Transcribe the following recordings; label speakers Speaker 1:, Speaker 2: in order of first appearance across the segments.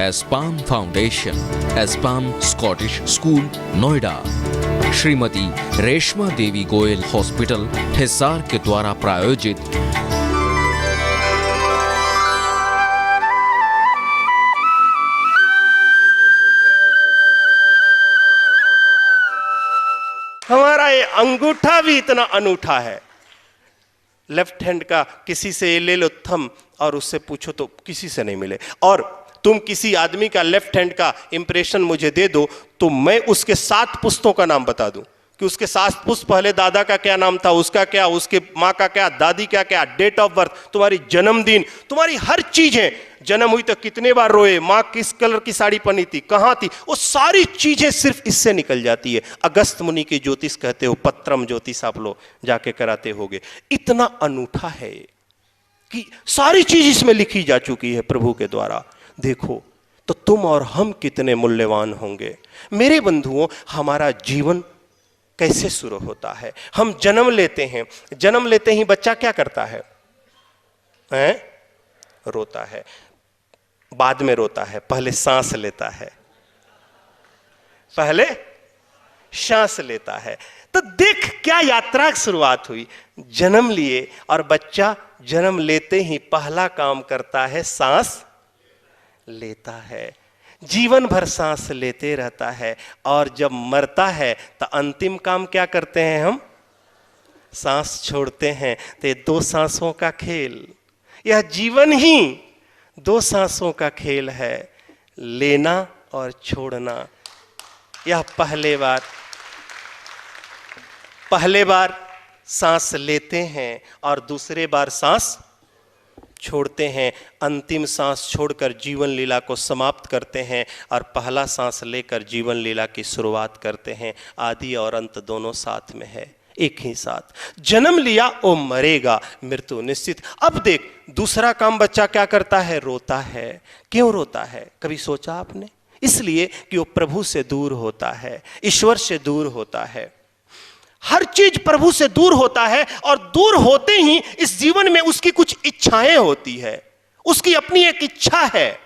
Speaker 1: एस्पाम foundation, Aspam Scottish school, Noida, Shrimati Reshma Devi Goyal hospital, Hisar के द्वारा प्रायोजित
Speaker 2: हमारा ये अंगूठा भी इतना अनूठा है। लेफ्ट हैंड का किसी से ये ले लो थंब और उससे पूछो तो किसी से नहीं मिले। और तुम किसी आदमी का लेफ्ट हैंड का इंप्रेशन मुझे दे दो तो मैं उसके 7 पुश्तों का नाम बता दूं कि उसके 7 पुश्त पहले दादा का क्या नाम था, उसका क्या, उसके माँ का क्या, दादी का क्या, डेट ऑफ बर्थ, तुम्हारी जन्मदिन, तुम्हारी हर चीज है। जन्म हुई तो कितने बार रोए, माँ किस कलर की साड़ी पहनी थी, कहाँ थी, वो सारी चीजें सिर्फ इससे निकल जाती है। अगस्त मुनि की ज्योतिष कहते हो, पत्रम ज्योतिष आप लोग जाके कराते होगे। इतना अनूठा है कि सारी चीज इसमें लिखी जा चुकी है प्रभु के द्वारा। देखो तो तुम और हम कितने मूल्यवान होंगे। मेरे बंधुओं, हमारा जीवन कैसे शुरू होता है? हम जन्म लेते हैं, जन्म लेते ही बच्चा क्या करता है? रोता है। बाद में रोता है, पहले सांस लेता है, पहले सांस लेता है। तो देख क्या यात्रा की शुरुआत हुई। जन्म लिए और बच्चा जन्म लेते ही पहला काम करता है, सांस लेता है। जीवन भर सांस लेते रहता है और जब मरता है तो अंतिम काम क्या करते हैं हम? सांस छोड़ते हैं। तो ये 2 सांसों का खेल, यह जीवन ही 2 सांसों का खेल है, लेना और छोड़ना। यह पहले बार सांस लेते हैं और दूसरे बार सांस छोड़ते हैं। अंतिम सांस छोड़कर जीवन लीला को समाप्त करते हैं और पहला सांस लेकर जीवन लीला की शुरुआत करते हैं। आदि और अंत दोनों साथ में है, एक ही साथ। जन्म लिया वो मरेगा, मृत्यु निश्चित। अब देख दूसरा काम बच्चा क्या करता है? रोता है। क्यों रोता है? कभी सोचा आपने? इसलिए कि वो प्रभु से दूर होता है, ईश्वर से दूर होता है, हर चीज प्रभु से दूर होता है। और दूर होते ही इस जीवन में उसकी कुछ इच्छाएं होती है। उसकी अपनी एक इच्छा है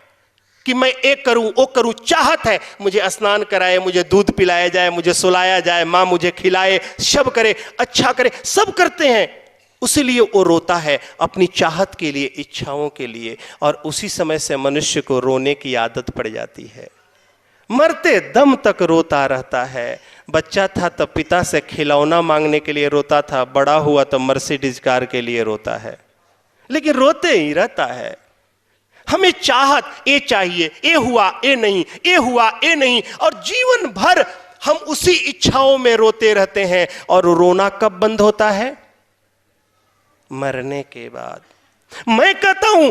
Speaker 2: कि मैं एक करूं, वो करूं। चाहत है मुझे स्नान कराए, मुझे दूध पिलाया जाए, मुझे सुलाया जाए, मां मुझे खिलाए, सब करे, अच्छा करे, सब करते हैं। उसीलिए वो रोता है, अपनी चाहत के लिए, इच्छाओं के लिए। और उसी समय से मनुष्य को रोने की आदत पड़ जाती है, मरते दम तक रोता रहता है। बच्चा था तो पिता से खिलौना मांगने के लिए रोता था, बड़ा हुआ तो मर्सिडीज कार के लिए रोता है, लेकिन रोते ही रहता है। हमें चाहत, ये चाहिए, ये हुआ, ये नहीं, ये हुआ, ये नहीं, और जीवन भर हम उसी इच्छाओं में रोते रहते हैं। और रोना कब बंद होता है? मरने के बाद। मैं कहता हूं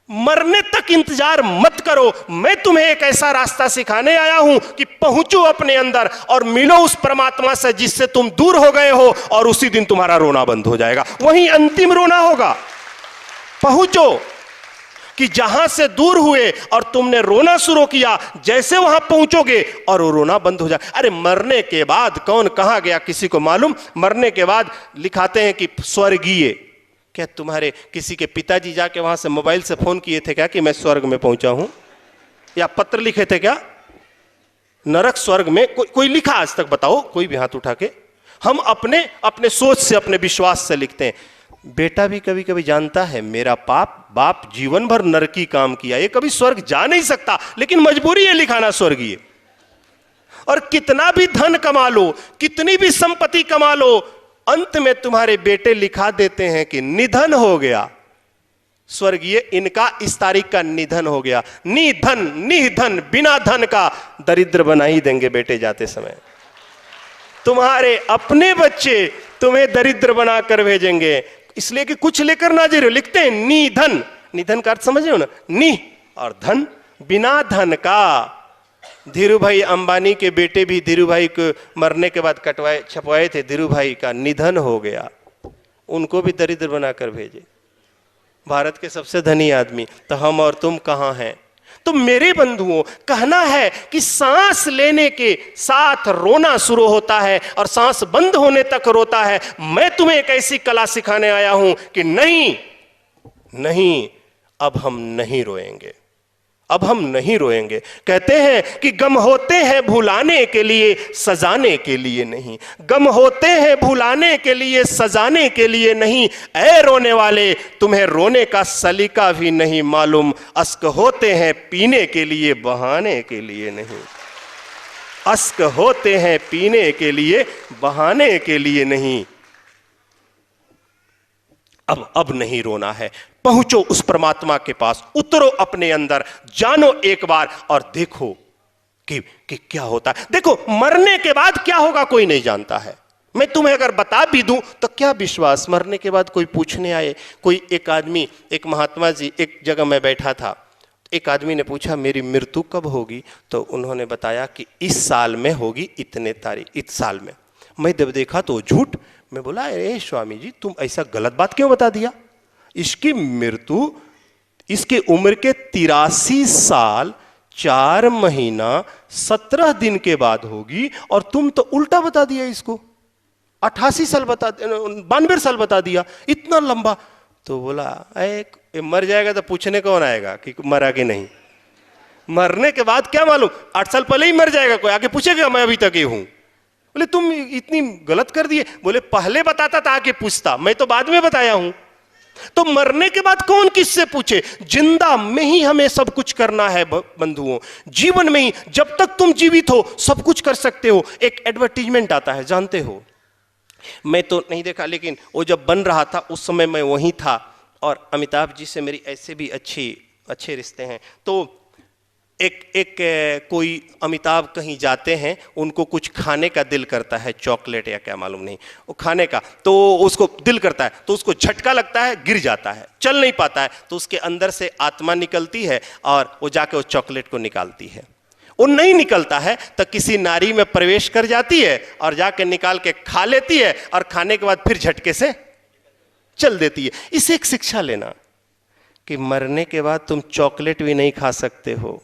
Speaker 2: मरने तक इंतजार मत करो। मैं तुम्हें एक ऐसा रास्ता सिखाने आया हूं कि पहुंचो अपने अंदर और मिलो उस परमात्मा से जिससे तुम दूर हो गए हो, और उसी दिन तुम्हारा रोना बंद हो जाएगा। वहीं अंतिम रोना होगा। पहुंचो कि जहां से दूर हुए और तुमने रोना शुरू किया, जैसे वहां पहुंचोगे और वो रोना बंद हो जाए। अरे मरने के बाद कौन कहां गया किसी को मालूम? मरने के बाद लिखाते हैं कि स्वर्गीय। क्या तुम्हारे किसी के पिताजी जाके वहां से मोबाइल से फोन किए थे क्या कि मैं स्वर्ग में पहुंचा हूं? या पत्र लिखे थे क्या? नरक स्वर्ग में कोई लिखा आज तक? बताओ कोई भी हाथ उठा के। हम अपने सोच से, अपने विश्वास से लिखते हैं। बेटा भी कभी कभी जानता है मेरा बाप जीवन भर नरकी काम किया, ये कभी स्वर्ग जा नहीं सकता, लेकिन मजबूरी है लिखाना स्वर्गीय। और कितना भी धन कमा लो, कितनी भी संपत्ति कमा लो, अंत में तुम्हारे बेटे लिखा देते हैं कि निधन हो गया स्वर्गीय, इनका इस तारीख का निधन हो गया। निधन, बिना धन का दरिद्र बना ही देंगे बेटे जाते समय। तुम्हारे अपने बच्चे तुम्हें दरिद्र बनाकर भेजेंगे, इसलिए कि कुछ लेकर ना जा रहे हो। लिखते हैं निधन का अर्थ समझ रहे हो ना? नि और धन, बिना धन का। धीरू भाई अंबानी के बेटे भी धीरू भाई को मरने के बाद छपवाए थे, धीरू भाई का निधन हो गया, उनको भी दरिद्र बनाकर भेजे। भारत के सबसे धनी आदमी, तो हम और तुम कहां हैं? तो मेरे बंधुओं, कहना है कि सांस लेने के साथ रोना शुरू होता है और सांस बंद होने तक रोता है। मैं तुम्हें एक ऐसी कला सिखाने आया हूं कि नहीं, अब हम नहीं रोएंगे, अब हम नहीं रोएंगे। कहते हैं कि गम होते हैं भुलाने के लिए, सजाने के लिए नहीं। गम होते हैं भुलाने के लिए, सजाने के लिए नहीं। ऐ रोने वाले, तुम्हें रोने का सलीका भी नहीं मालूम। अश्क होते हैं पीने के लिए, बहाने के लिए नहीं। अश्क होते हैं पीने के लिए, बहाने के लिए नहीं। अब नहीं रोना है। पहुंचो उस परमात्मा के पास, उतरो अपने अंदर, जानो एक बार और देखो कि क्या होता है। देखो, मरने के बाद क्या होगा कोई नहीं जानता है। मैं तुम्हें अगर बता भी दूं तो क्या विश्वास, मरने के बाद कोई पूछने आए। कोई एक आदमी, एक महात्मा जी, एक जगह मैं बैठा था, एक आदमी ने पूछा मेरी मृत्यु कब होगी, तो उन्होंने बताया कि इस साल में होगी, इतने तारीख, इस साल में। मैं जब देखा तो झूठ। मैं बोला अरे स्वामी जी, तुम ऐसा गलत बात क्यों बता दिया। इसकी मृत्यु इसके उम्र के 83 साल 4 महीना 17 दिन के बाद होगी, और तुम तो उल्टा बता दिया इसको। 88 साल बता, 92 साल बता दिया, इतना लंबा। तो बोला मर जाएगा तो पूछने कौन आएगा कि मरा कि नहीं। मरने के बाद क्या मालूम, 8 साल पहले ही मर जाएगा, कोई आके पूछेगा मैं अभी तक ये हूं। बोले तुम इतनी गलत कर दिए। बोले पहले बताता था आके पूछता, मैं तो बाद में बताया हूं। तो मरने के बाद कौन किससे पूछे। जिंदा में ही हमें सब कुछ करना है बंधुओं। जीवन में ही जब तक तुम जीवित हो सब कुछ कर सकते हो। एक एडवर्टीजमेंट आता है, जानते हो, मैं तो नहीं देखा, लेकिन वो जब बन रहा था उस समय मैं वहीं था, और अमिताभ जी से मेरी ऐसे भी अच्छे रिश्ते हैं। तो एक कोई अमिताभ कहीं जाते हैं, उनको कुछ खाने का दिल करता है, चॉकलेट या क्या मालूम नहीं, वो खाने का, तो उसको दिल करता है, तो उसको झटका लगता है, गिर जाता है, चल नहीं पाता है। तो उसके अंदर से आत्मा निकलती है और वो जाके उस चॉकलेट को निकालती है। वो नहीं निकलता है तो किसी नारी में प्रवेश कर जाती है और जाके निकाल के खा लेती है, और खाने के बाद फिर झटके से चल देती है। इसे एक शिक्षा लेना कि मरने के बाद तुम चॉकलेट भी नहीं खा सकते हो,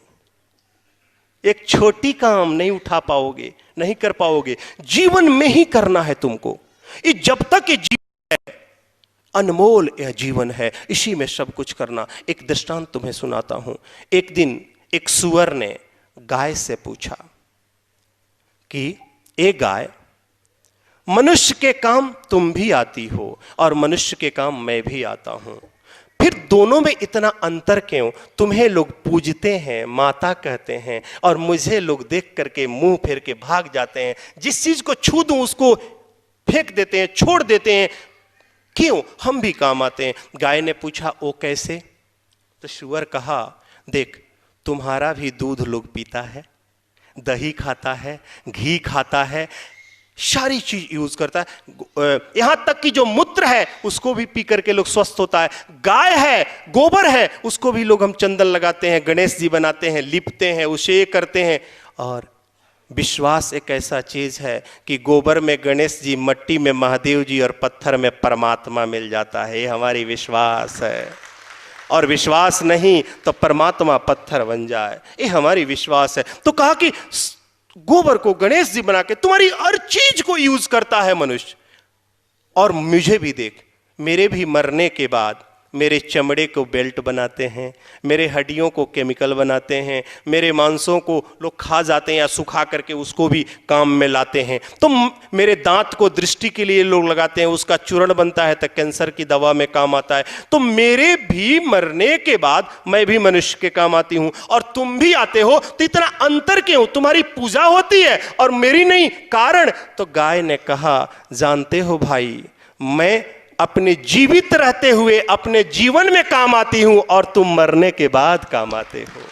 Speaker 2: एक छोटी काम नहीं उठा पाओगे, नहीं कर पाओगे। जीवन में ही करना है तुमको। ये जब तक ये जीवन है, अनमोल यह जीवन है, इसी में सब कुछ करना। एक दृष्टांत तुम्हें सुनाता हूं। एक दिन एक सुअर ने गाय से पूछा कि ए गाय, मनुष्य के काम तुम भी आती हो और मनुष्य के काम मैं भी आता हूं, फिर दोनों में इतना अंतर क्यों। तुम्हें लोग पूजते हैं, माता कहते हैं, और मुझे लोग देख करके मुंह फेर के भाग जाते हैं। जिस चीज को छू दूं उसको फेंक देते हैं, छोड़ देते हैं। क्यों, हम भी काम आते हैं। गाय ने पूछा वो कैसे। तो सुअर कहा, देख, तुम्हारा भी दूध लोग पीता है, दही खाता है, घी खाता है, सारी चीज यूज करता है। यहां तक कि जो मूत्र है उसको भी पी करके लोग स्वस्थ होता है। गाय है, गोबर है, उसको भी लोग हम चंदन लगाते हैं, गणेश जी बनाते हैं, लिपते हैं, उसे करते हैं। और विश्वास एक ऐसा चीज है कि गोबर में गणेश जी, मट्टी में महादेव जी और पत्थर में परमात्मा मिल जाता है। ये हमारी विश्वास है। और विश्वास नहीं तो परमात्मा पत्थर बन जाए, ये हमारी विश्वास है। तो कहा कि गोबर को गणेश जी बना के तुम्हारी हर चीज को यूज करता है मनुष्य। और मुझे भी देख, मेरे भी मरने के बाद मेरे चमड़े को बेल्ट बनाते हैं, मेरे हड्डियों को केमिकल बनाते हैं, मेरे मांसों को लोग खा जाते हैं या सुखा करके उसको भी काम में लाते हैं। तो मेरे दांत को दृष्टि के लिए लोग लगाते हैं, उसका चूर्ण बनता है तो कैंसर की दवा में काम आता है। तो मेरे भी मरने के बाद मैं भी मनुष्य के काम आती हूं और तुम भी आते हो। तो इतना अंतर क्यों, तुम्हारी पूजा होती है और मेरी नहीं, कारण। तो गाय ने कहा, जानते हो भाई, मैं अपने जीवित रहते हुए अपने जीवन में काम आती हूं और तुम मरने के बाद काम आते हो।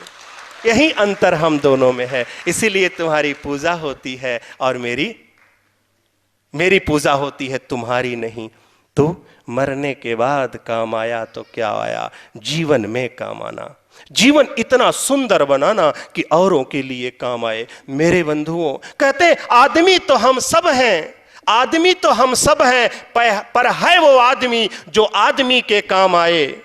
Speaker 2: यही अंतर हम दोनों में है। इसीलिए तुम्हारी पूजा होती है और मेरी पूजा होती है, तुम्हारी नहीं। तो मरने के बाद काम आया तो क्या आया, जीवन में काम आना, जीवन इतना सुंदर बनाना कि औरों के लिए काम आए। मेरे बंधुओं, कहते आदमी तो हम सब हैं, आदमी तो हम सब हैं, पर है वो आदमी जो आदमी के काम आए,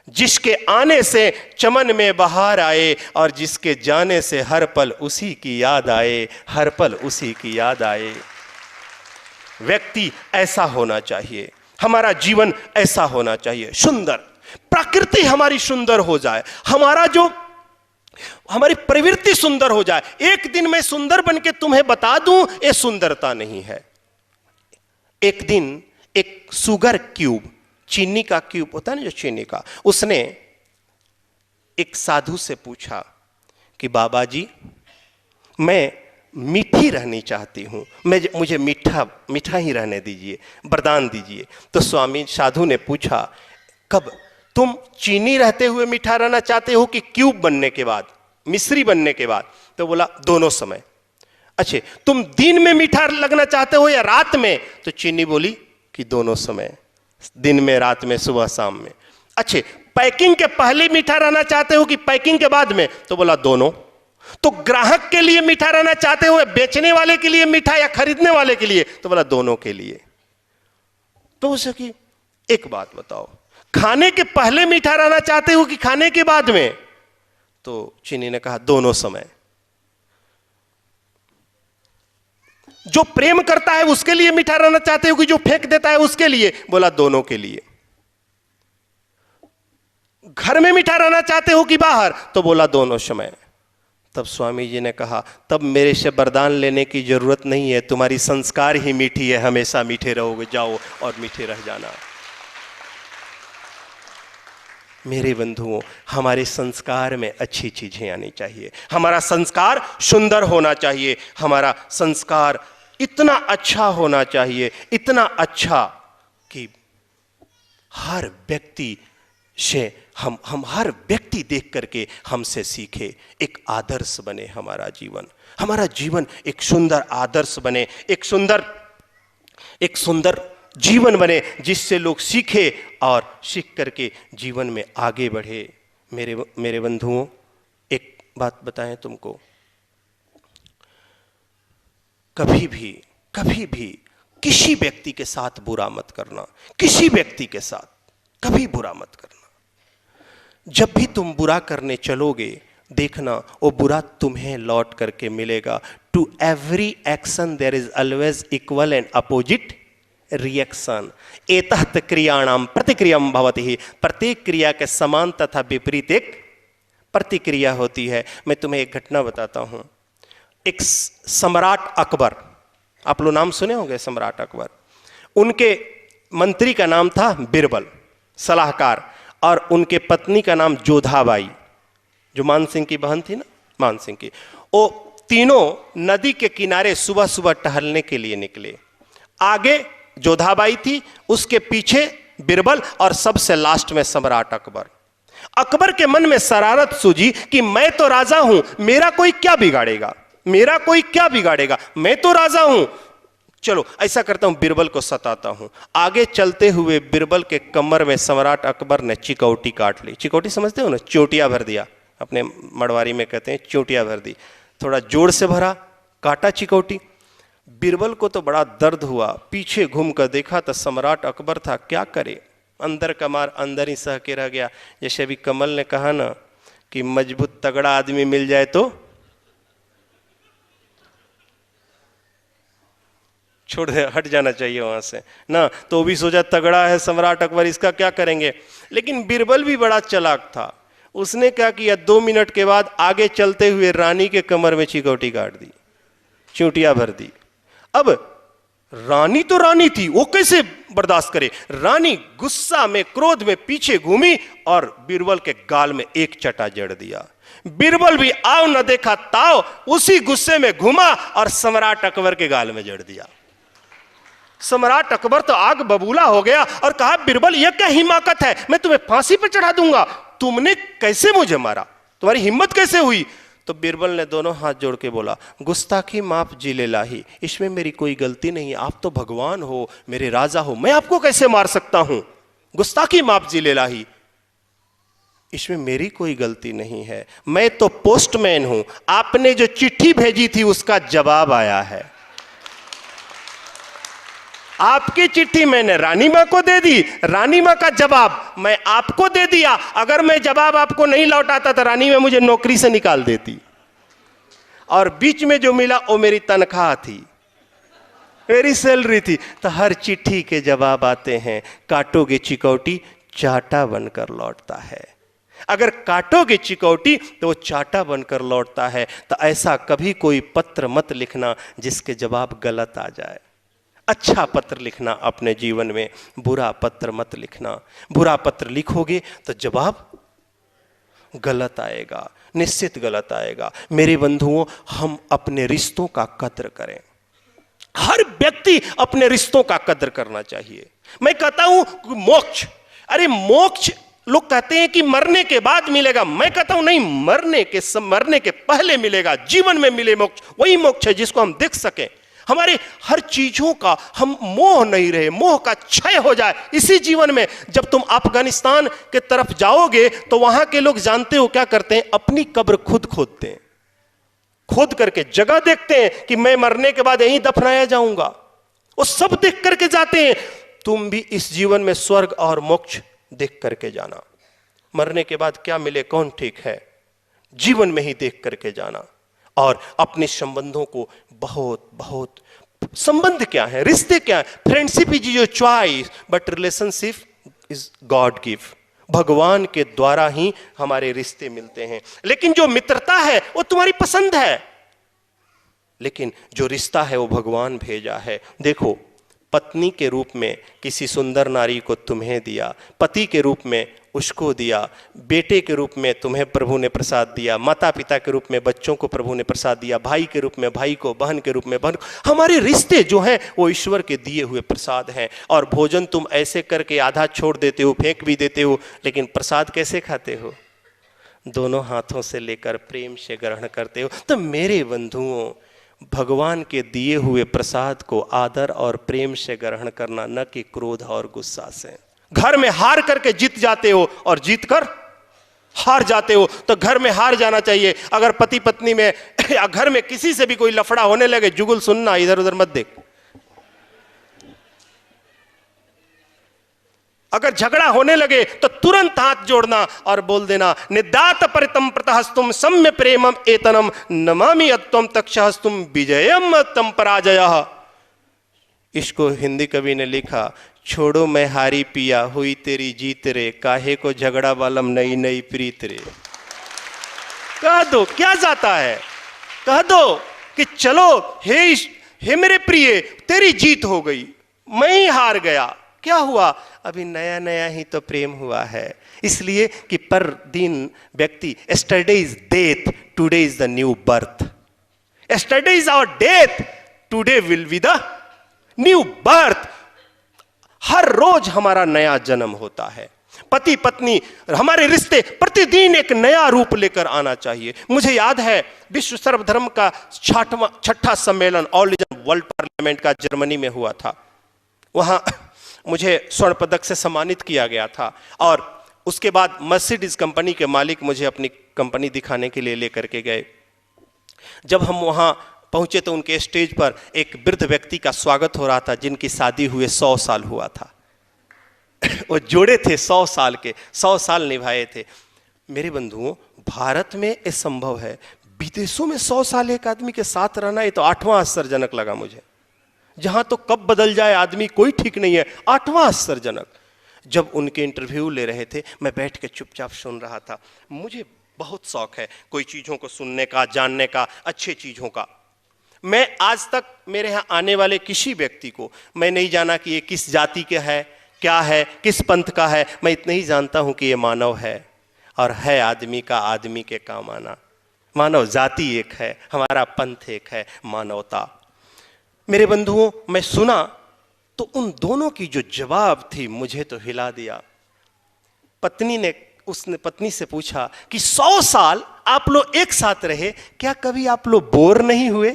Speaker 2: जिसके आने से चमन में बहार आए और जिसके जाने से हर पल उसी की याद आए, हर पल उसी की याद आए। व्यक्ति ऐसा होना चाहिए, हमारा जीवन ऐसा होना चाहिए, सुंदर। प्रकृति हमारी सुंदर हो जाए, हमारा जो हमारी प्रवृत्ति सुंदर हो जाए। एक दिन मैं सुंदर बन के तुम्हें बता दूं, ये सुंदरता नहीं है। एक दिन एक शुगर क्यूब, चीनी का क्यूब होता है ना जो चीनी का, उसने एक साधु से पूछा कि बाबा जी मैं मीठी रहनी चाहती हूं, मुझे मीठा ही रहने दीजिए, वरदान दीजिए। तो स्वामी साधु ने पूछा, कब? तुम चीनी रहते हुए मीठा रहना चाहते हो कि क्यूब बनने के बाद, मिश्री बनने के बाद? तो बोला दोनों समय। अच्छे, तुम दिन में मीठा लगना चाहते हो या रात में? तो चीनी बोली कि दोनों समय, दिन में, रात में, सुबह शाम में। अच्छे, पैकिंग के पहले मीठा रहना चाहते हो कि पैकिंग के बाद में? तो बोला दोनों। तो ग्राहक के लिए मीठा रहना चाहते हो, बेचने वाले के लिए मीठा या खरीदने वाले के लिए? तो बोला दोनों के लिए। तो उसे कि एक बात बताओ, खाने के पहले मीठा रहना चाहते हो कि खाने के बाद में? तो चीनी ने कहा दोनों समय। जो प्रेम करता है उसके लिए मीठा रहना चाहते हो कि जो फेंक देता है उसके लिए? बोला दोनों के लिए। घर में मीठा रहना चाहते हो कि बाहर? तो बोला दोनों समय। तब स्वामी जी ने कहा, तब मेरे से वरदान लेने की जरूरत नहीं है, तुम्हारी संस्कार ही मीठी है, हमेशा मीठे रहोगे, जाओ और मीठे रह जाना। मेरे बंधुओं, हमारे संस्कार में अच्छी चीजें आनी चाहिए, हमारा संस्कार सुंदर होना चाहिए, हमारा संस्कार इतना अच्छा होना चाहिए, इतना अच्छा कि हर व्यक्ति से हम हर व्यक्ति देख करके हमसे सीखे, एक आदर्श बने हमारा जीवन एक सुंदर आदर्श बने, एक सुंदर जीवन बने, जिससे लोग सीखे और सीख करके जीवन में आगे बढ़े। मेरे बंधुओं, एक बात बताएं तुमको, कभी भी किसी व्यक्ति के साथ बुरा मत करना, किसी व्यक्ति के साथ कभी बुरा मत करना। जब भी तुम बुरा करने चलोगे, देखना वो बुरा तुम्हें लौट करके मिलेगा। To every action there is always equal and opposite reaction. एतत् क्रियाणाम प्रतिक्रियाम भवति। प्रत्येक क्रिया के समान तथा विपरीत एक प्रतिक्रिया होती है। मैं तुम्हें एक घटना बताता हूं। एक सम्राट अकबर, आप लोग नाम सुने होंगे सम्राट अकबर, उनके मंत्री का नाम था बिरबल, सलाहकार, और उनके पत्नी का नाम जोधाबाई, जो मान सिंह की बहन थी ना, मान सिंह की। वो तीनों नदी के किनारे सुबह सुबह टहलने के लिए निकले। आगे जोधाबाई थी, उसके पीछे बिरबल, और सबसे लास्ट में सम्राट अकबर। अकबर के मन में शरारत सूझी कि मैं तो राजा हूं, मेरा कोई क्या बिगाड़ेगा, मैं तो राजा हूं। चलो ऐसा करता हूं, बिरबल को सताता हूं। आगे चलते हुए बिरबल के कमर में सम्राट अकबर ने चिकौटी काट ली। चिकौटी समझते हो ना, चोटिया भर दिया, अपने मड़वारी में कहते हैं चोटिया भर दी। थोड़ा जोर से भरा, काटा चिकौटी। बिरबल को तो बड़ा दर्द हुआ, पीछे घूम कर देखा तो सम्राट अकबर था। क्या करे, अंदर का मार अंदर ही सह के रह गया। जैसे अभी कमल ने कहा ना कि मजबूत तगड़ा आदमी मिल जाए तो छोड़ दे, हट जाना चाहिए वहां से ना। तो भी सोचा तगड़ा है सम्राट अकबर, इसका क्या करेंगे। लेकिन बिरबल भी बड़ा चालाक था, उसने क्या किया, 2 मिनट के बाद आगे चलते हुए रानी के कमर में चिकौटी काट दी, चूंटियां भर दी। अब रानी तो रानी थी, वो कैसे बर्दाश्त करे। रानी गुस्सा में, क्रोध में पीछे घूमी और बिरबल के गाल में एक चटा जड़ दिया। बिरबल भी आओ न देखा ताओ, उसी गुस्से में घुमा और सम्राट अकबर के गाल में जड़ दिया। सम्राट अकबर तो आग बबूला हो गया और कहा, बिरबल यह क्या हिमाकत है, मैं तुम्हें फांसी पर चढ़ा दूंगा, तुमने कैसे मुझे मारा, तुम्हारी हिम्मत कैसे हुई। तो बिरबल ने दोनों हाथ जोड़ के बोला, गुस्ताखी माफ जिले लाही, इसमें मेरी कोई गलती नहीं, आप तो भगवान हो, मेरे राजा हो, मैं आपको कैसे मार सकता हूं। गुस्ताखी माफ जिले लाही, इसमें मेरी कोई गलती नहीं है, मैं तो पोस्टमैन हूं, आपने जो चिट्ठी भेजी थी उसका जवाब आया है। आपकी चिट्ठी मैंने रानी मां को दे दी, रानी मां का जवाब मैं आपको दे दिया। अगर मैं जवाब आपको नहीं लौटाता तो रानी मां मुझे नौकरी से निकाल देती, और बीच में जो मिला वो मेरी तनख्वाह थी, मेरी सैलरी थी। तो हर चिट्ठी के जवाब आते हैं, काटोगे चिकौटी चाटा बनकर लौटता है। अगर काटोगे चिकौटी तो वो चाटा बनकर लौटता है। तो ऐसा कभी कोई पत्र मत लिखना जिसके जवाब गलत आ जाए। अच्छा पत्र लिखना अपने जीवन में, बुरा पत्र मत लिखना। बुरा पत्र लिखोगे तो जवाब गलत आएगा, निश्चित गलत आएगा। मेरे बंधुओं, हम अपने रिश्तों का कद्र करें। हर व्यक्ति अपने रिश्तों का कद्र करना चाहिए। मैं कहता हूं मोक्ष, अरे मोक्ष लोग कहते हैं कि मरने के बाद मिलेगा। मैं कहता हूं नहीं, मरने के पहले मिलेगा। जीवन में मिले मोक्ष, वही मोक्ष है जिसको हम देख सकें। हमारे हर चीजों का हम मोह नहीं रहे, मोह का क्षय हो जाए इसी जीवन में। जब तुम अफगानिस्तान के तरफ जाओगे तो वहां के लोग जानते हो क्या करते हैं? अपनी कब्र खुद खोदते हैं, खोद करके जगह देखते हैं कि मैं मरने के बाद यहीं दफनाया जाऊंगा। वो सब देख करके जाते हैं। तुम भी इस जीवन में स्वर्ग और मोक्ष देख करके जाना। मरने के बाद क्या मिले कौन ठीक है, जीवन में ही देख करके जाना। और अपने संबंधों को बहुत बहुत, संबंध क्या है, रिश्ते क्या है? Friendship is your choice but relationship is God give. भगवान के द्वारा ही हमारे रिश्ते मिलते हैं। लेकिन जो मित्रता है वो तुम्हारी पसंद है, लेकिन जो रिश्ता है वो भगवान भेजा है। देखो, पत्नी के रूप में किसी सुंदर नारी को तुम्हें दिया, पति के रूप में उसको दिया, बेटे के रूप में तुम्हें प्रभु ने प्रसाद दिया, माता पिता के रूप में बच्चों को प्रभु ने प्रसाद दिया, भाई के रूप में भाई को, बहन के रूप में बहन को। हमारे रिश्ते जो हैं वो ईश्वर के दिए हुए प्रसाद हैं। और भोजन तुम ऐसे करके आधा छोड़ देते हो, फेंक भी देते हो, लेकिन प्रसाद कैसे खाते हो? दोनों हाथों से लेकर प्रेम से ग्रहण करते हो। तो मेरे बंधुओं, भगवान के दिए हुए प्रसाद को आदर और प्रेम से ग्रहण करना, न कि क्रोध और गुस्सा से। घर में हार करके जीत जाते हो और जीत कर हार जाते हो, तो घर में हार जाना चाहिए। अगर पति पत्नी में या घर में किसी से भी कोई लफड़ा होने लगे, जुगुल सुनना, इधर उधर मत देख। अगर झगड़ा होने लगे तो तुरंत हाथ जोड़ना और बोल देना, निदात परितम प्रतहस्तुम सम्य प्रेमम एतनम नमामि अत्वम तक्षहस्तुम विजयम तम पराजयः। इसको हिंदी कवि ने लिखा, छोड़ो मैं हारी पिया, हुई तेरी जीत रे, काहे को झगड़ा वालम नई नई प्रीत रे। कह दो, क्या जाता है? कह दो कि चलो हे मेरे प्रिय, तेरी जीत हो गई, मैं ही हार गया। क्या हुआ? अभी नया नया ही तो प्रेम हुआ है। इसलिए कि पर दिन व्यक्ति, yesterday is death, today is the new birth. Yesterday is our death, today will be the new birth. हर रोज हमारा नया जन्म होता है। पति पत्नी, हमारे रिश्ते प्रतिदिन एक नया रूप लेकर आना चाहिए। मुझे याद है विश्व सर्वधर्म का 6वां सम्मेलन ऑल इंडिया वर्ल्ड पार्लियामेंट का जर्मनी में हुआ था। वहां मुझे स्वर्ण पदक से सम्मानित किया गया था। और उसके बाद मर्सिडीज कंपनी के मालिक मुझे अपनी कंपनी दिखाने के लिए लेकर के गए। जब हम वहां पहुंचे तो उनके स्टेज पर एक वृद्ध व्यक्ति का स्वागत हो रहा था, जिनकी शादी हुए 100 साल हुआ था। वो जोड़े थे 100 साल के, 100 साल निभाए थे। मेरे बंधुओं, भारत में ये संभव है, विदेशों में 100 साल एक आदमी के साथ रहना, ये तो 8वां आश्चर्यजनक लगा मुझे। जहां तो कब बदल जाए आदमी कोई ठीक नहीं है, 8वां आश्चर्यजनक। जब उनके इंटरव्यू ले रहे थे, मैं बैठ के चुपचाप सुन रहा था। मुझे बहुत शौक है कोई चीजों को सुनने का, जानने का, अच्छी चीजों का। मैं आज तक मेरे यहाँ आने वाले किसी व्यक्ति को मैं नहीं जाना कि ये किस जाति के है, क्या है, किस पंथ का है। मैं इतना ही जानता हूं कि ये मानव है, और है आदमी का आदमी के काम आना। मानव जाति एक है, हमारा पंथ एक है, मानवता। मेरे बंधुओं, मैं सुना तो उन दोनों की जो जवाब थी मुझे तो हिला दिया। उसने पत्नी से पूछा कि 100 साल आप लोग एक साथ रहे, क्या कभी आप लोग बोर नहीं हुए?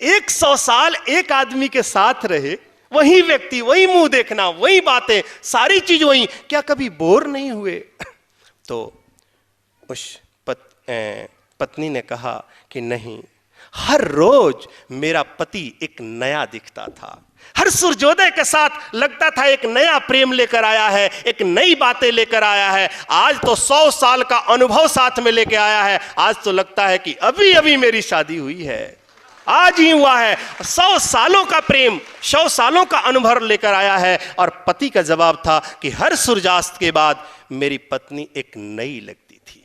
Speaker 2: 100 साल एक आदमी के साथ रहे, वही व्यक्ति, वही मुंह देखना, वही बातें, सारी चीज वही, क्या कभी बोर नहीं हुए? तो उस पत्नी ने कहा कि नहीं, हर रोज मेरा पति एक नया दिखता था। हर सूर्योदय के साथ लगता था एक नया प्रेम लेकर आया है, एक नई बातें लेकर आया है। आज तो 100 साल का अनुभव साथ में लेकर आया है। आज तो लगता है कि अभी अभी मेरी शादी हुई है। आज ही हुआ है। 100 सालों का प्रेम, 100 सालों का अनुभव लेकर आया है। और पति का जवाब था कि हर सूर्यास्त के बाद मेरी पत्नी एक नई लगती थी,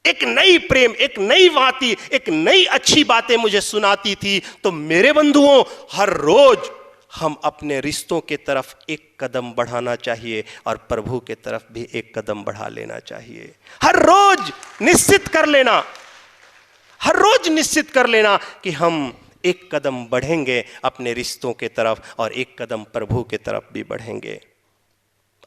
Speaker 2: एक नई प्रेम, एक नई भांति, एक नई अच्छी बातें मुझे सुनाती थी। तो मेरे बंधुओं, हर रोज हम अपने रिश्तों के तरफ एक कदम बढ़ाना चाहिए और प्रभु के तरफ भी एक कदम बढ़ा लेना चाहिए। हर रोज निश्चित कर लेना, हर रोज निश्चित कर लेना कि हम एक कदम बढ़ेंगे अपने रिश्तों के तरफ और एक कदम प्रभु के तरफ भी बढ़ेंगे।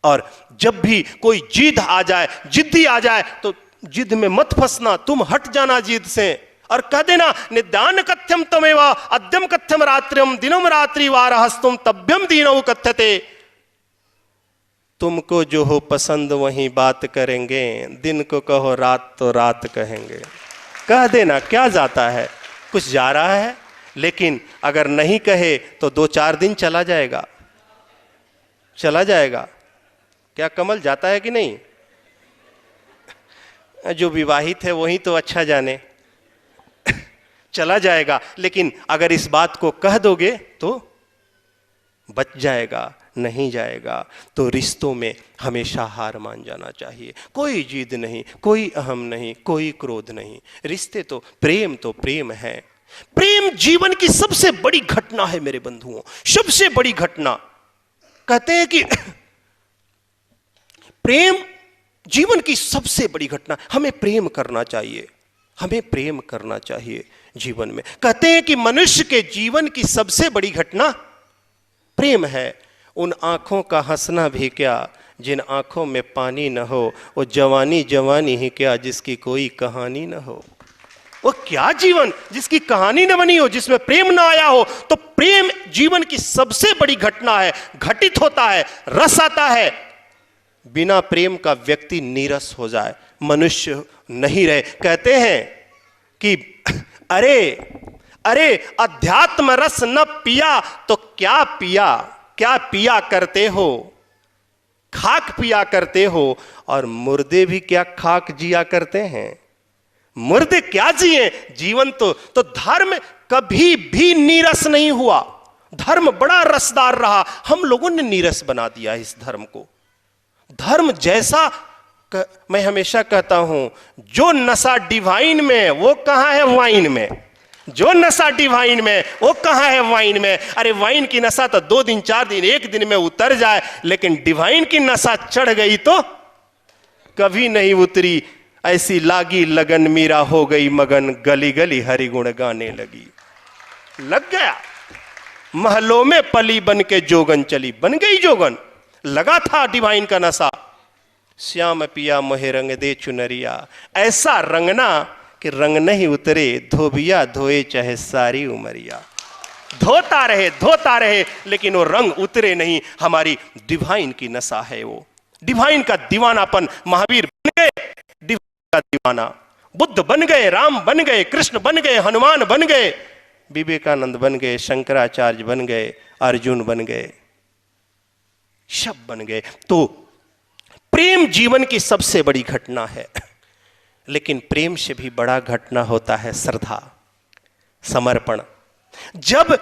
Speaker 2: और जब भी कोई जिद आ जाए, जिद्दी आ जाए, तो जिद में मत फंसना, तुम हट जाना जिद से और कह देना निदान कथ्यम तमेवा अद्यम कथ्यम रात्रिम दिनम रात्रि वारहस्तुम तभ्यम दीनौ कथ्यते। तुमको जो हो पसंद वही बात करेंगे, दिन को कहो रात तो रात कहेंगे। कह देना, क्या जाता है, कुछ जा रहा है। लेकिन अगर नहीं कहे तो 2-4 दिन चला जाएगा, चला जाएगा। क्या कमल जाता है कि नहीं? जो विवाहित है वही तो अच्छा जाने, चला जाएगा। लेकिन अगर इस बात को कह दोगे तो बच जाएगा, नहीं जाएगा। तो रिश्तों में हमेशा हार मान जाना चाहिए। कोई जिद नहीं, कोई अहम नहीं, कोई क्रोध नहीं। रिश्ते तो प्रेम है। प्रेम जीवन की सबसे बड़ी घटना है मेरे बंधुओं, सबसे बड़ी घटना। कहते हैं कि प्रेम जीवन की सबसे बड़ी घटना। हमें प्रेम करना चाहिए, हमें प्रेम करना चाहिए जीवन में। कहते हैं कि मनुष्य के जीवन की सबसे बड़ी घटना प्रेम है। उन आंखों का हंसना भी क्या जिन आंखों में पानी न हो, वो जवानी जवानी ही क्या जिसकी कोई कहानी न हो। वो क्या जीवन जिसकी कहानी न बनी हो, जिसमें प्रेम ना आया हो। तो प्रेम जीवन की सबसे बड़ी घटना है। घटित होता है, रस आता है। बिना प्रेम का व्यक्ति नीरस हो जाए, मनुष्य नहीं रहे। कहते हैं कि अरे अध्यात्म रस न पिया तो क्या पिया, क्या पिया करते हो, खाक पिया करते हो। और मुर्दे भी क्या खाक जिया करते हैं। मुर्दे क्या जिए, जीवन तो धर्म कभी भी नीरस नहीं हुआ। धर्म बड़ा रसदार रहा, हम लोगों ने नीरस बना दिया इस धर्म को। धर्म जैसा मैं हमेशा कहता हूं, जो नशा डिवाइन में वो कहां है वाइन में, जो नशा डिवाइन में वो कहां है वाइन में। अरे वाइन की नशा तो 2 दिन 4 दिन 1 दिन में उतर जाए, लेकिन डिवाइन की नशा चढ़ गई तो कभी नहीं उतरी। ऐसी लागी लगन मीरा हो गई मगन, गली गली हरि गुण गाने लगी। लग गया, महलों में पली बन के जोगन चली, बन गई जोगन। लगा था डिवाइन का नशा। श्याम पिया मोहे रंग दे चुनरिया, ऐसा रंगना कि रंग नहीं उतरे, धोबिया धोए चाहे सारी उमरिया। धोता रहे लेकिन वो रंग उतरे नहीं। हमारी डिवाइन की नशा है वो, डिवाइन का दीवानापन। महावीर बन गए डिवाइन का दीवाना, बुद्ध बन गए, राम बन गए, कृष्ण बन गए, हनुमान बन गए, विवेकानंद बन गए, शंकराचार्य बन गए, अर्जुन बन गए, सब बन गए। तो प्रेम जीवन की सबसे बड़ी घटना है। लेकिन प्रेम से भी बड़ा घटना होता है श्रद्धा, समर्पण। जब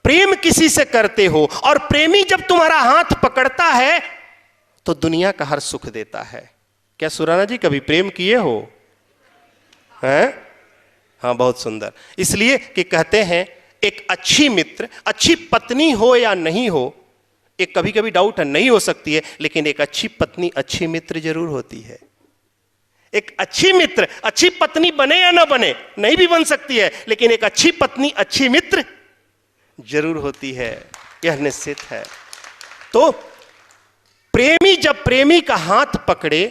Speaker 2: प्रेम किसी से करते हो और प्रेमी जब तुम्हारा हाथ पकड़ता है तो दुनिया का हर सुख देता है। क्या सुराना जी कभी प्रेम किए हो? हैं? हाँ, बहुत सुंदर। इसलिए कि कहते हैं एक अच्छी मित्र, अच्छी पत्नी हो या नहीं हो, एक कभी कभी डाउट है, नहीं हो सकती है, लेकिन एक अच्छी पत्नी अच्छी मित्र जरूर होती है। एक अच्छी मित्र अच्छी पत्नी बने या ना बने, नहीं भी बन सकती है, लेकिन एक अच्छी पत्नी अच्छी मित्र जरूर होती है, यह निश्चित है। तो प्रेमी जब प्रेमी का हाथ पकड़े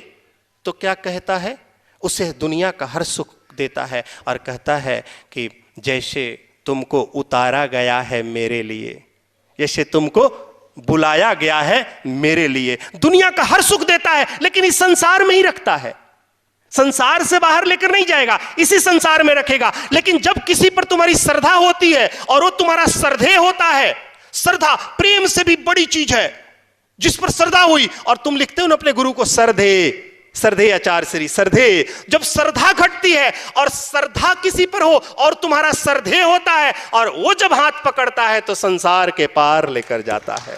Speaker 2: तो क्या कहता है, उसे दुनिया का हर सुख देता है और कहता है कि जैसे तुमको उतारा गया है मेरे लिए, जैसे तुमको बुलाया गया है मेरे लिए। दुनिया का हर सुख देता है, लेकिन इस संसार में ही रखता है, संसार से बाहर लेकर नहीं जाएगा, इसी संसार में रखेगा। लेकिन जब किसी पर तुम्हारी श्रद्धा होती है और वो तुम्हारा श्रद्धेय होता है, श्रद्धा प्रेम से भी बड़ी चीज है, जिस पर श्रद्धा हुई, और तुम लिखते हो ना अपने गुरु को, श्रद्धेय श्रद्धे आचार श्री श्रद्धे, जब श्रद्धा घटती है और श्रद्धा किसी पर हो और तुम्हारा श्रद्धे होता है और वो जब हाथ पकड़ता है तो संसार के पार लेकर जाता है।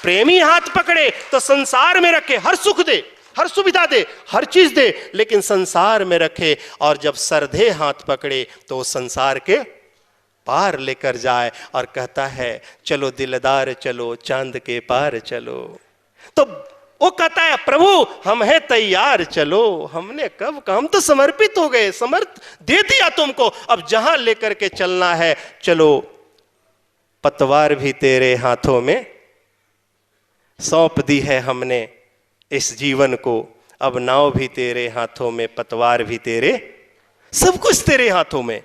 Speaker 2: प्रेमी हाथ पकड़े तो संसार में रखे, हर सुख दे, हर सुविधा दे, हर चीज दे, लेकिन संसार में रखे। और जब श्रद्धे हाथ पकड़े तो वो संसार के पार लेकर जाए और कहता है चलो दिलदार चलो चांद के पार चलो। तो वो कहता है प्रभु हम हैं तैयार चलो। हमने कब कहा, हम तो समर्पित हो गए, समर्थ दे दिया तुमको, अब जहां लेकर के चलना है चलो। पतवार भी तेरे हाथों में सौंप दी है हमने इस जीवन को, अब नाव भी तेरे हाथों में, पतवार भी तेरे, सब कुछ तेरे हाथों में।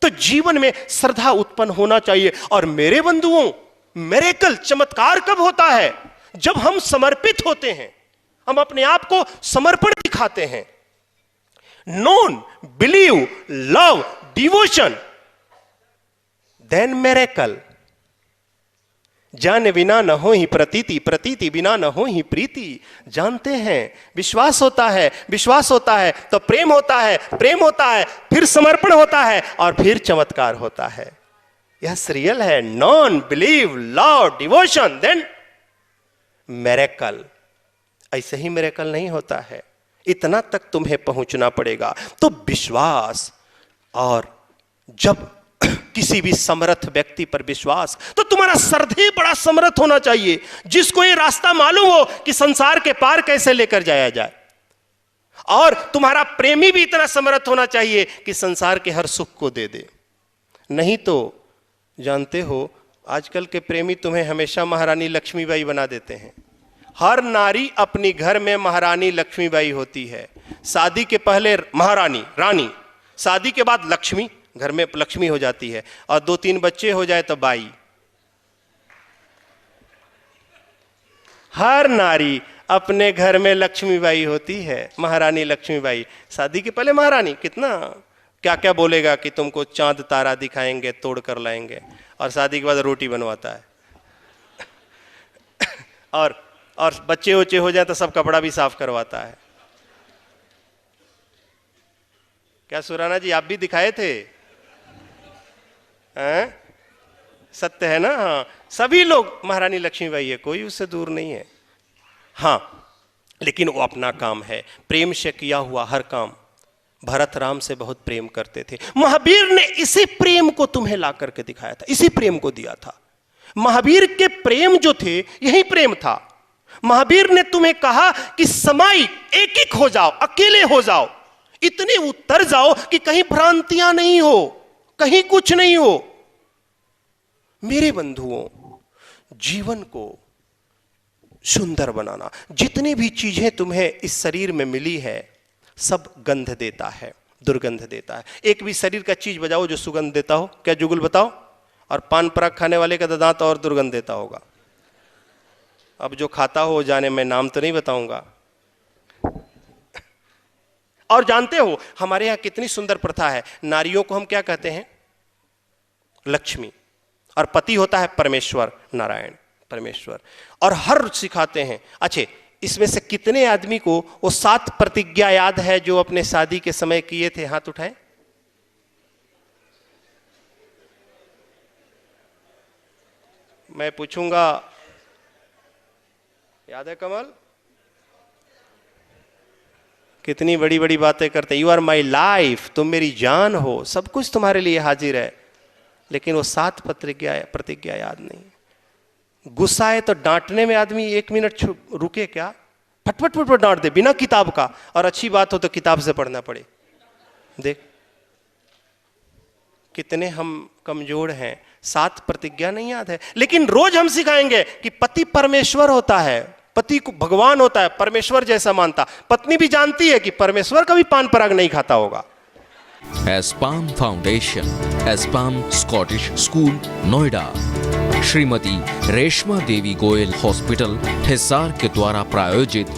Speaker 2: तो जीवन में श्रद्धा उत्पन्न होना चाहिए। और मेरे बंधुओं, मिरेकल चमत्कार कब होता है? जब हम समर्पित होते हैं, हम अपने आप को समर्पण दिखाते हैं। Known, believe, love, devotion, then miracle. जान बिना न हो ही प्रतीति, प्रतीति बिना न हो ही प्रीति। जानते हैं, विश्वास होता है, विश्वास होता है तो प्रेम होता है, प्रेम होता है फिर समर्पण होता है और फिर चमत्कार होता है। यह रियल है। Known, believe, love, devotion, then miracle. ऐसे ही मिरेकल नहीं होता है, इतना तक तुम्हें पहुंचना पड़ेगा। तो विश्वास, और जब किसी भी समर्थ व्यक्ति पर विश्वास, तो तुम्हारा श्रद्धे बड़ा समर्थ होना चाहिए, जिसको ये रास्ता मालूम हो कि संसार के पार कैसे लेकर जाया जाए। और तुम्हारा प्रेमी भी इतना समर्थ होना चाहिए कि संसार के हर सुख को दे दे। नहीं तो जानते हो आजकल के प्रेमी तुम्हें हमेशा महारानी लक्ष्मीबाई बना देते हैं। हर नारी अपनी घर में महारानी लक्ष्मीबाई होती है। शादी के पहले महारानी, रानी, शादी के बाद लक्ष्मी, घर में लक्ष्मी हो जाती है, और 2-3 बच्चे हो जाए तो बाई। हर नारी अपने घर में लक्ष्मीबाई होती है, महारानी लक्ष्मीबाई। शादी के पहले महारानी, कितना क्या क्या बोलेगा कि तुमको चांद तारा दिखाएंगे, तोड़ कर लाएंगे, और शादी के बाद रोटी बनवाता है। और बच्चे उच्चे हो जाए तो सब कपड़ा भी साफ करवाता है। क्या सुराना जी आप भी दिखाए थे? सत्य है ना? हाँ, सभी लोग महारानी लक्ष्मीबाई है, कोई उससे दूर नहीं है। हाँ, लेकिन वो अपना काम है, प्रेम से किया हुआ हर काम। भरत राम से बहुत प्रेम करते थे। महावीर ने इसी प्रेम को तुम्हें ला करके दिखाया था, इसी प्रेम को दिया था। महावीर के प्रेम जो थे यही प्रेम था। महावीर ने तुम्हें कहा कि समाई एक एक हो जाओ, अकेले हो जाओ, इतने उतर जाओ कि कहीं भ्रांतियां नहीं हो, कहीं कुछ नहीं हो। मेरे बंधुओं, जीवन को सुंदर बनाना, जितनी भी चीजें तुम्हें इस शरीर में मिली है सब गंध देता है, दुर्गंध देता है। एक भी शरीर का चीज बजाओ जो सुगंध देता हो, क्या जुगुल बताओ? और पान पराग खाने वाले का दांत और दुर्गंध देता होगा। अब जो खाता हो जाने, मैं नाम तो नहीं बताऊंगा। और जानते हो हमारे यहां कितनी सुंदर प्रथा है। नारियों को हम क्या कहते हैं? लक्ष्मी। और पति होता है परमेश्वर, नारायण, परमेश्वर। और हर सिखाते हैं। अच्छे, इसमें से कितने आदमी को वो 7 प्रतिज्ञा याद है जो अपने शादी के समय किए थे? हाथ उठाएं। मैं पूछूंगा, याद है कमल? कितनी बड़ी बड़ी बातें करते। यू आर माई लाइफ, तुम मेरी जान हो, सब कुछ तुम्हारे लिए हाजिर है, लेकिन वो 7 प्रतिज्ञा याद नहीं। गुस्सा है तो डांटने में आदमी 1 मिनट रुके क्या? फटफट फटफट डांट दे बिना किताब का। और अच्छी बात हो तो किताब से पढ़ना पड़े। देख कितने हम कमजोर हैं। 7 प्रतिज्ञा नहीं याद है, लेकिन रोज हम सिखाएंगे कि पति परमेश्वर होता है, पति को भगवान होता है, परमेश्वर जैसा मानता। पत्नी भी जानती है कि परमेश्वर कभी पान पराग नहीं खाता होगा।
Speaker 1: Aspam foundation, Aspam Scottish school, Noida. Shrimati Reshma Devi Goyal hospital, Hisar के द्वारा प्रायोजित